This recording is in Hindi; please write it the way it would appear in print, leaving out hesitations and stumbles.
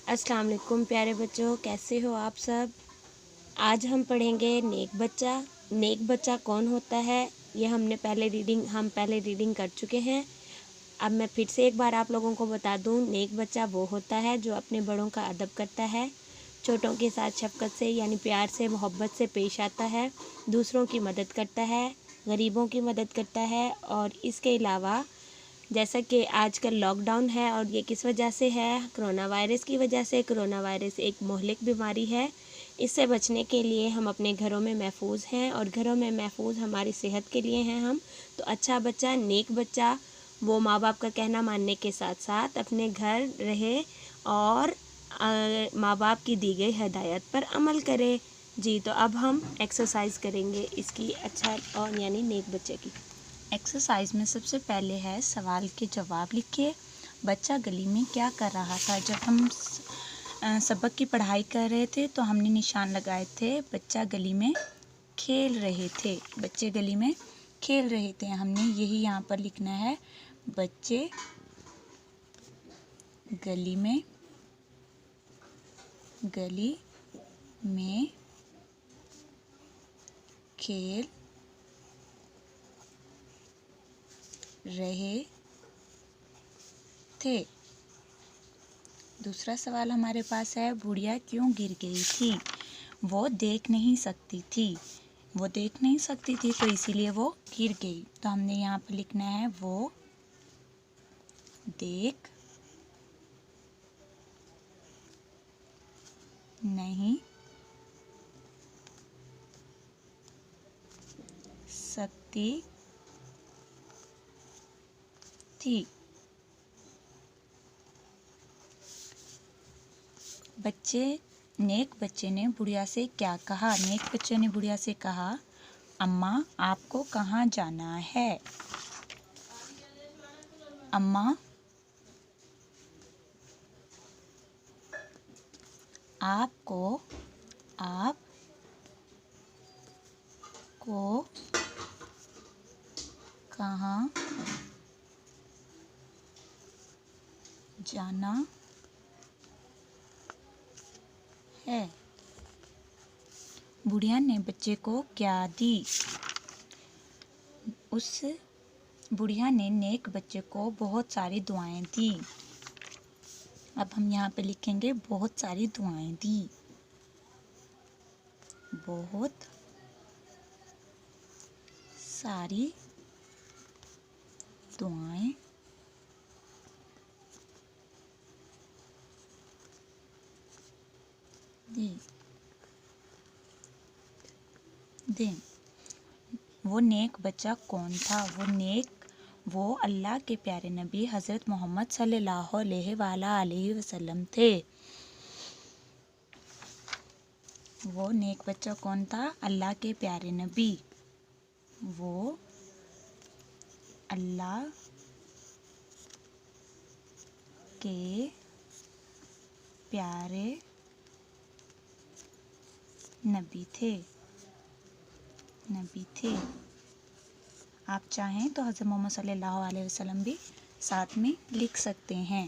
अस्सलाम वालेकुम प्यारे बच्चों, कैसे हो आप सब। आज हम पढ़ेंगे नेक बच्चा। नेक बच्चा कौन होता है, ये हम पहले रीडिंग कर चुके हैं। अब मैं फिर से एक बार आप लोगों को बता दूं, नेक बच्चा वो होता है जो अपने बड़ों का अदब करता है, छोटों के साथ शफ़क़त से यानी प्यार से मोहब्बत से पेश आता है, दूसरों की मदद करता है, गरीबों की मदद करता है। और इसके अलावा जैसा कि आजकल लॉकडाउन है और ये किस वजह से है, कोरोना वायरस की वजह से। कोरोना वायरस एक मोहलिक बीमारी है। इससे बचने के लिए हम अपने घरों में महफूज हैं और घरों में महफूज हमारी सेहत के लिए हैं हम। तो अच्छा बच्चा, नेक बच्चा वो माँ बाप का कहना मानने के साथ साथ अपने घर रहे और माँ बाप की दी गई हिदायत पर अमल करे। जी, तो अब हम एक्सरसाइज करेंगे इसकी, अच्छा और यानी नेक बच्चे की। एक्सरसाइज में सबसे पहले है सवाल के जवाब लिखिए। बच्चा गली में क्या कर रहा था। जब हम सबक की पढ़ाई कर रहे थे तो हमने निशान लगाए थे बच्चा गली में खेल रहे थे। बच्चे गली में खेल रहे थे, हमने यही यहाँ पर लिखना है। बच्चे गली में खेल रहे थे। दूसरा सवाल हमारे पास है, बुढ़िया क्यों गिर गई थी। वो देख नहीं सकती थी। वो देख नहीं सकती थी तो इसीलिए वो गिर गई। तो हमने यहाँ पर लिखना है वो देख नहीं सकती थी। नेक बच्चे ने बुढ़िया से क्या कहा। नेक बच्चे ने बुढ़िया से कहा, अम्मा आपको कहाँ जाना है। अम्मा आपको कहाँ जाना है। बुढ़िया ने बच्चे को क्या दी। उस बुढ़िया ने नेक बच्चे को बहुत सारी दुआएं दी। अब हम यहाँ पे लिखेंगे बहुत सारी दुआएं दी। बहुत सारी दुआएं दी। वो नेक बच्चा कौन था। वो अल्लाह के प्यारे नबी हज़रत मोहम्मद सल्लल्लाहु अलैहि वसल्लम थे। वो नेक बच्चा कौन था, अल्लाह के प्यारे नबी। वो अल्लाह के प्यारे नबी थे। आप चाहें तो हज़रत मोहम्मद सल्लल्लाहु अलैहि वसल्लम भी साथ में लिख सकते हैं।